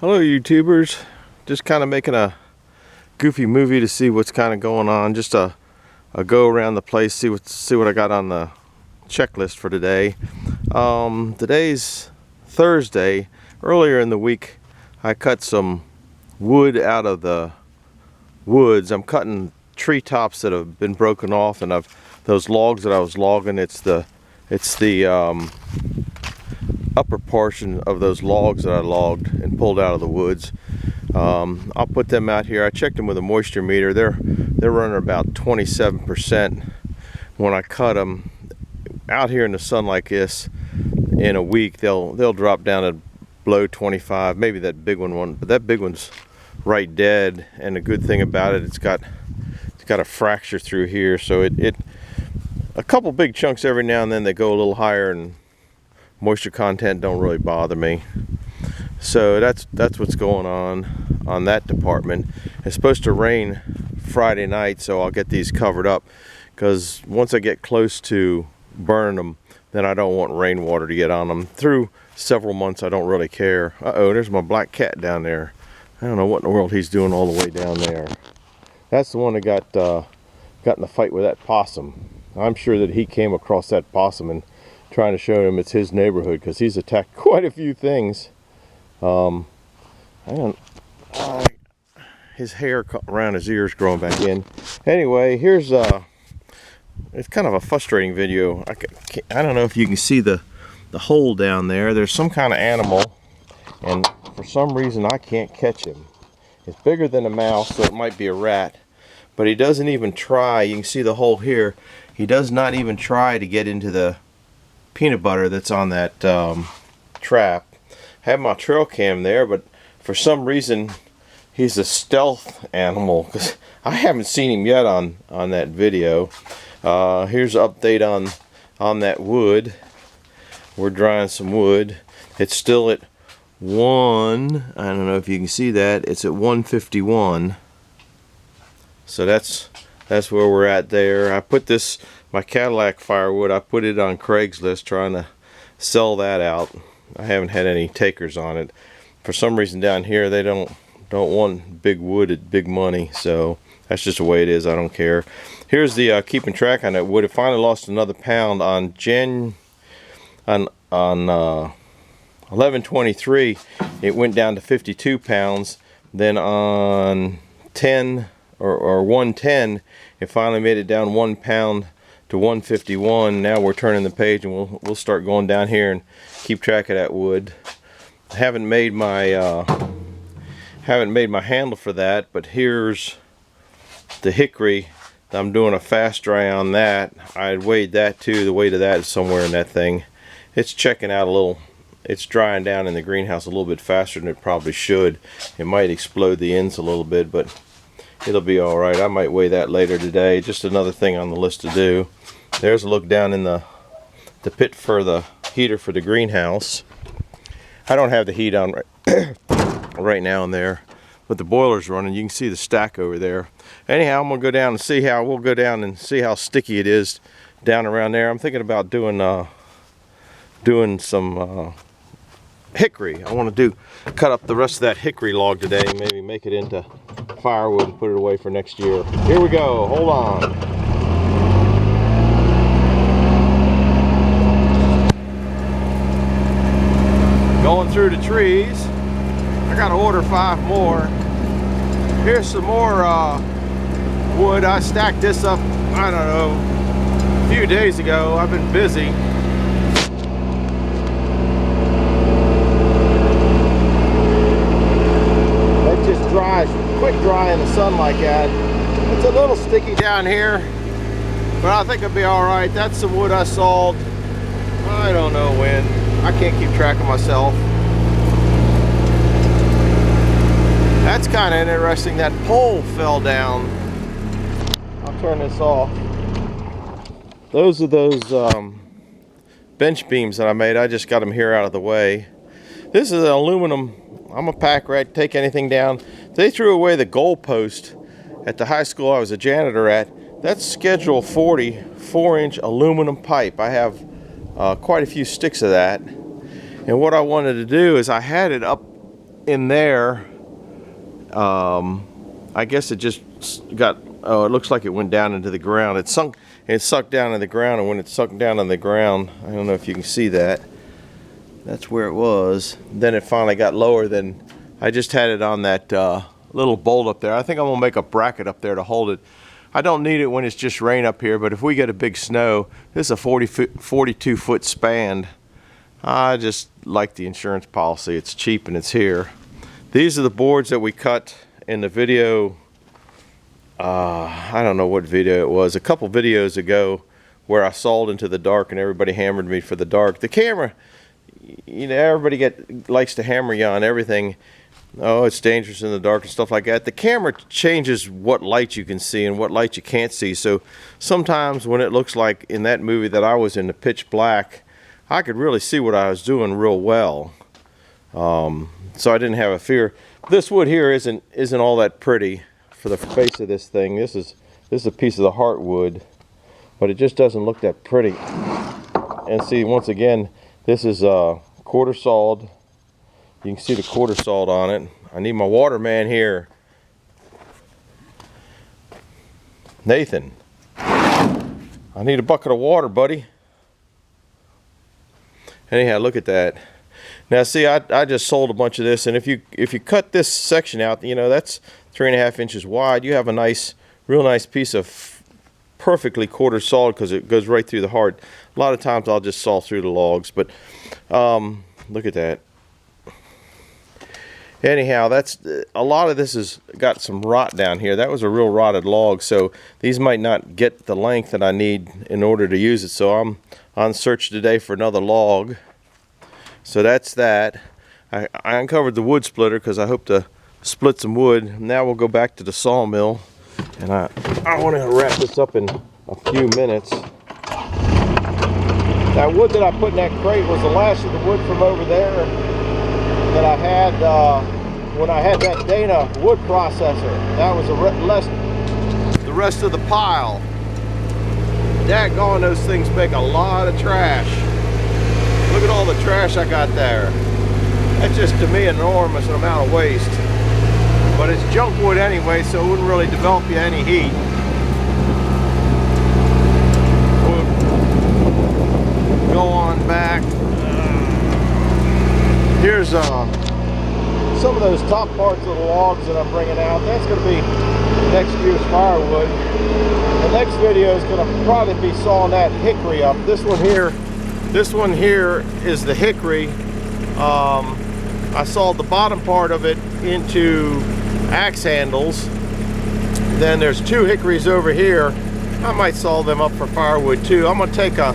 Hello YouTubers, just kind of making a goofy movie to see what's kind of going on. Just a go around the place, see what I got on the checklist for today. Today's Thursday. Earlier in the week I cut some wood out of the woods. I'm cutting tree tops that have been broken off, and those logs that I was logging, it's the upper portion of those logs that I logged and pulled out of the woods. I'll put them out here. I checked them with a moisture meter. They're running about 27%. When I cut them out here in the sun like this, in a week they'll drop down to below 25. Maybe that big one, but that big one's right dead. And the good thing about it, it's got a fracture through here, so it a couple big chunks every now and then they go a little higher, and moisture content don't really bother me. So that's what's going on that department. It's supposed to rain Friday night, so I'll get these covered up, because once I get close to burning them, then I don't want rainwater to get on them. Through several months I don't really care. Uh-oh, there's my black cat down there. I don't know what in the world he's doing all the way down there. That's the one that got in a fight with that possum. I'm sure that he came across that possum and trying to show him it's his neighborhood, because he's attacked quite a few things. His hair around his ears growing back in. Anyway, here's it's kind of a frustrating video. I don't know if you can see the hole down there. There's some kind of animal, and for some reason I can't catch him. It's bigger than a mouse, so it might be a rat, but he doesn't even try. You can see the hole here. He does not even try to get into the peanut butter that's on that trap. I have my trail cam there, but for some reason he's a stealth animal, because I haven't seen him yet on that video. Here's an update on that wood. We're drying some wood. It's still at I don't know if you can see that, it's at 151. So that's where we're at there. I put my Cadillac firewood, I put it on Craigslist trying to sell that out. I haven't had any takers on it. For some reason down here they don't want big wood at big money, so that's just the way it is. I don't care. Here's the keeping track on that wood. It finally lost another pound on 11/23. It went down to 52 pounds. Then on 110, it finally made it down 1 pound to 151. Now we're turning the page, and we'll start going down here and keep track of that wood. I haven't made my handle for that, but here's the hickory. I'm doing a fast dry on that. I weighed that too. The weight of that is somewhere in that thing. It's checking out a little. It's drying down in the greenhouse a little bit faster than it probably should. It might explode the ends a little bit, but it'll be all right. I might weigh that later today. Just another thing on the list to do. There's a look down in the pit for the heater for the greenhouse. I don't have the heat on right now in there, but the boiler's running. You can see the stack over there. Anyhow, I'm gonna go down and see how sticky it is down around there. I'm thinking about doing some hickory. I want to cut up the rest of that hickory log today, maybe make it into firewood and put it away for next year. Here we go. Hold on. Going through the trees. I gotta order 5 more. Here's some more wood. I stacked this up, I don't know, a few days ago. I've been busy. It just dries, quick dry in the sun like that. It's a little sticky down here, but I think it'll be all right. That's some wood I sawed, I don't know when. I can't keep track of myself. That's kind of interesting. That pole fell down. I'll turn this off. Those are those bench beams that I made. I just got them here out of the way. This is an aluminum. I'm a pack rat, take anything down. They threw away the goalpost at the high school I was a janitor at. That's Schedule 40 4-inch aluminum pipe. I have quite a few sticks of that. And what I wanted to do is I had it up in there. I guess it just got, oh, it looks like it went down into the ground. It sucked down in the ground, and when it sucked down in the ground, I don't know if you can see that. That's where it was. Then it finally got lower. Then I just had it on that little bolt up there. I think I'm gonna make a bracket up there to hold it. I don't need it when it's just rain up here, but if we get a big snow, this is a 42 foot span. I just like the insurance policy. It's cheap and it's here. These are the boards that we cut in the video. I don't know what video it was, a couple videos ago, where I sawed into the dark and everybody hammered me for the dark. The camera, you know, everybody likes to hammer you on everything. Oh, it's dangerous in the dark and stuff like that. The camera changes what light you can see and what light you can't see. So sometimes when it looks like in that movie that I was in, the pitch black, I could really see what I was doing real well. So I didn't have a fear. This wood here isn't all that pretty for the face of this thing. This is a piece of the heartwood, but it just doesn't look that pretty. And see, once again, this is quarter sawed. You can see the quarter sawed on it. I need my waterman here. Nathan, I need a bucket of water, buddy. Anyhow, look at that. Now see, I just sold a bunch of this, and if you cut this section out, you know, that's 3.5 inches wide. You have a nice, real nice piece of perfectly quarter sawed, because it goes right through the heart. A lot of times I'll just saw through the logs, but look at that. Anyhow, that's a lot of this has got some rot down here. That was a real rotted log, so these might not get the length that I need in order to use it. So I'm on search today for another log. So that's that. I uncovered the wood splitter because I hope to split some wood. Now we'll go back to the sawmill, and I want to wrap this up in a few minutes. That wood that I put in that crate was the last of the wood from over there that I had when I had that Dana wood processor. That was the rest of the pile. Daggone, those things make a lot of trash. Look at all the trash I got there. That's just, to me, an enormous amount of waste. But it's junk wood anyway, so it wouldn't really develop you any heat. We'll go on back. Here's some of those top parts of the logs that I'm bringing out. That's going to be next year's firewood. The next video is going to probably be sawing that hickory up. This one here is the hickory. I sawed the bottom part of it into axe handles. Then there's 2 hickories over here. I might saw them up for firewood too. I'm going to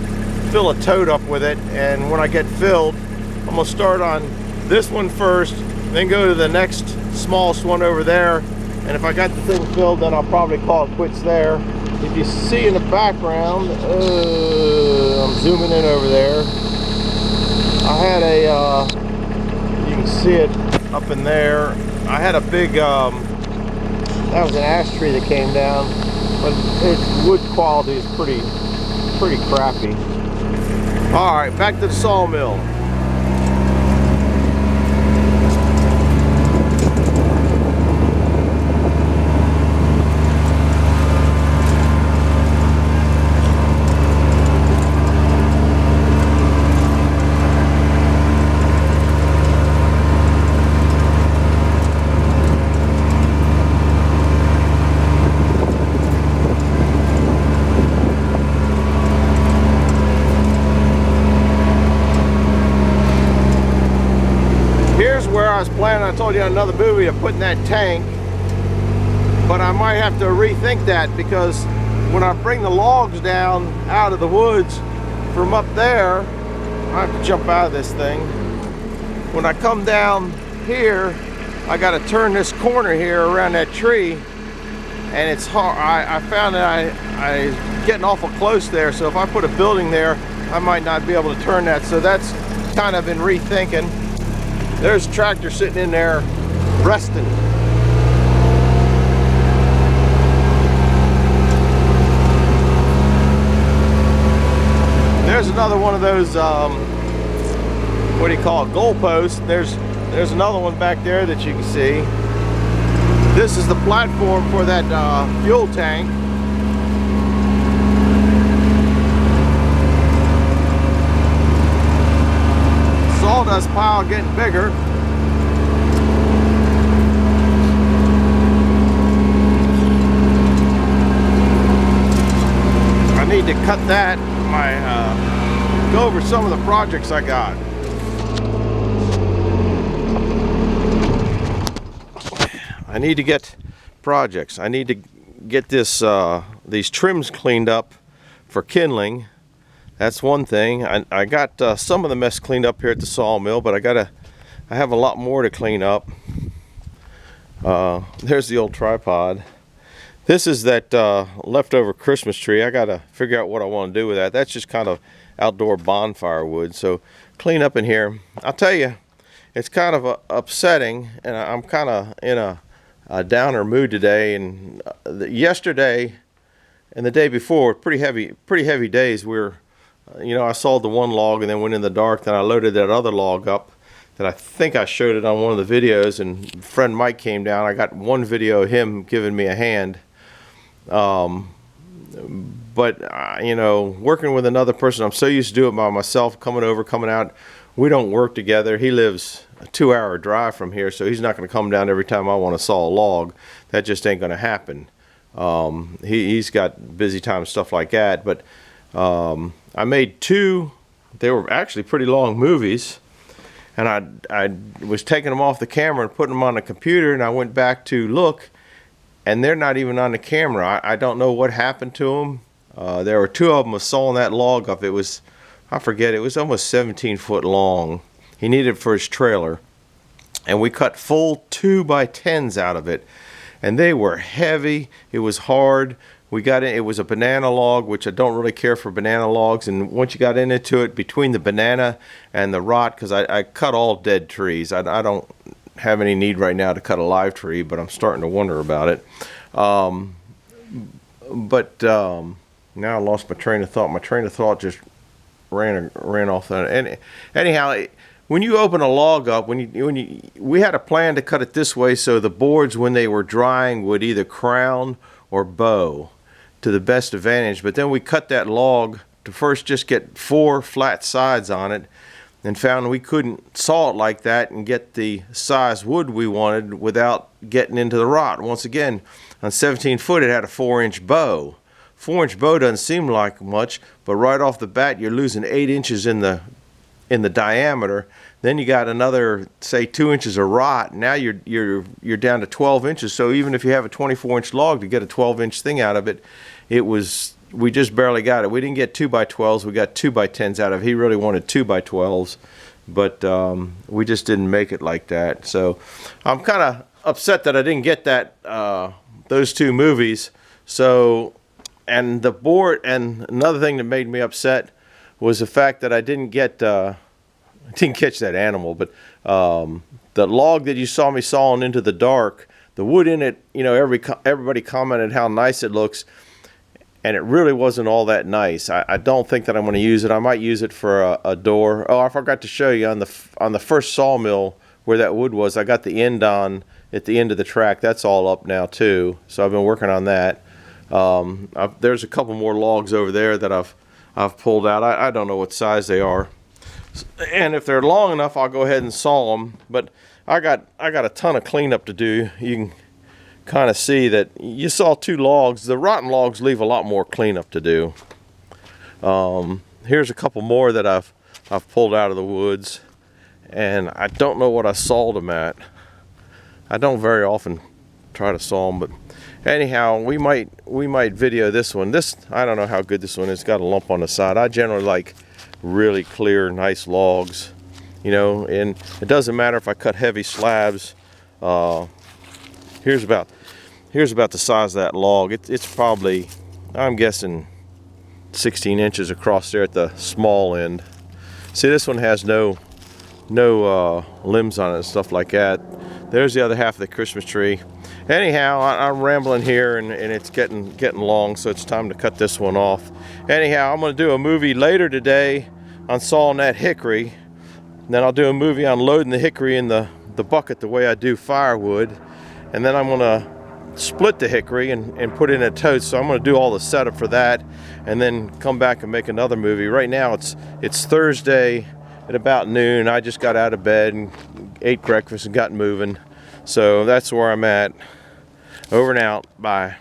fill a tote up with it, and when I get filled, I'm going to start on this one first, then go to the next smallest one over there, and if I got the thing filled, then I'll probably call it quits there. If you see in the background, I'm zooming in over there, I had a, you can see it up in there, I had a big, that was an ash tree that came down, but its wood quality is pretty crappy. Alright, back to the sawmill. I was planning, I told you in another movie, to put in that tank, but I might have to rethink that, because when I bring the logs down out of the woods from up there, I have to jump out of this thing. When I come down here, I got to turn this corner here around that tree, and it's hard. I found that I getting awful close there, so if I put a building there, I might not be able to turn that. So that's kind of been rethinking. There's a tractor sitting in there resting. There's another one of those, what do you call it, goalposts. There's there's another one back there that you can see. This is the platform for that fuel tank. Sawdust pile getting bigger. I need to cut that. Go over some of the projects I got. I need to get projects. I need to get this these trims cleaned up for kindling. That's one thing. I got some of the mess cleaned up here at the sawmill, but I have a lot more to clean up. There's the old tripod. This is that leftover Christmas tree. I gotta figure out what I want to do with that. That's just kind of outdoor bonfire wood. So clean up in here. I'll tell you, it's kind of upsetting, and I'm kind of in a downer mood today. And yesterday and the day before, pretty heavy days. You know, I sawed the one log and then went in the dark. Then I loaded that other log up that I think I showed it on one of the videos, and friend Mike came down. I got one video of him giving me a hand. But you know, working with another person, I'm so used to do it by myself, coming over, coming out. We don't work together. He lives a 2-hour drive from here, so he's not going to come down every time I want to saw a log. That just ain't going to happen. He's got busy time, stuff like that. But I made two. They were actually pretty long movies, and I was taking them off the camera and putting them on the computer, and I went back to look, and they're not even on the camera. I don't know what happened to them. There were two of them sawing that log up. It was, I forget, it was almost 17 foot long. He needed it for his trailer, and we cut full 2x10s out of it, and they were heavy. It was hard. We got in, it was a banana log, which I don't really care for banana logs, and once you got into it, between the banana and the rot, because I cut all dead trees. I don't have any need right now to cut a live tree, but I'm starting to wonder about it. Now I lost my train of thought. My train of thought just ran off. And anyhow, when you open a log up, we had a plan to cut it this way so the boards, when they were drying, would either crown or bow to the best advantage. But then we cut that log to first just get 4 flat sides on it, and found we couldn't saw it like that and get the size wood we wanted without getting into the rot. Once again, on 17 foot, it had a 4-inch bow. 4-inch bow doesn't seem like much, but right off the bat, you're losing 8 inches in the diameter. Then you got another, say, 2 inches of rot. Now you're down to 12 inches. So even if you have a 24-inch log, to get a 12-inch thing out of it, we just barely got it. We didn't get 2x12s. We got 2x10s out of it. He really wanted 2x12s, but we just didn't make it like that. So I'm kind of upset that I didn't get that those two movies. So, and the board, and another thing that made me upset was the fact that I didn't catch that animal, but the log that you saw me sawing into the dark, the wood in it, you know, everybody commented how nice it looks, and it really wasn't all that nice. I don't think that I'm going to use it. I might use it for a door. Oh, I forgot to show you on the first sawmill where that wood was. I got the end on at the end of the track. That's all up now too. So I've been working on that. There's a couple more logs over there that I've pulled out. I don't know what size they are, and if they're long enough, I'll go ahead and saw them. But I got a ton of cleanup to do. You can kind of see that you saw 2 logs. The rotten logs leave a lot more cleanup to do. Here's a couple more that I've pulled out of the woods, and I don't know what I sawed them at. I don't very often try to saw them, but anyhow, we might video this one. I don't know how good this one is. It's got a lump on the side. I generally like really clear, nice logs, you know, and it doesn't matter if I cut heavy slabs. Here's about the size of that log. It's probably, I'm guessing, 16 inches across there at the small end. See, this one has no limbs on it and stuff like that. There's the other half of the Christmas tree. Anyhow, I'm rambling here, and it's getting long, so it's time to cut this one off. Anyhow, I'm going to do a movie later today on sawing that hickory. Then I'll do a movie on loading the hickory in the the bucket the way I do firewood, and then I'm gonna split the hickory and put it in a tote. So I'm gonna do all the setup for that, and then come back and make another movie. Right now it's Thursday at about noon. I just got out of bed and ate breakfast and got moving. So that's where I'm at. Over and out. Bye.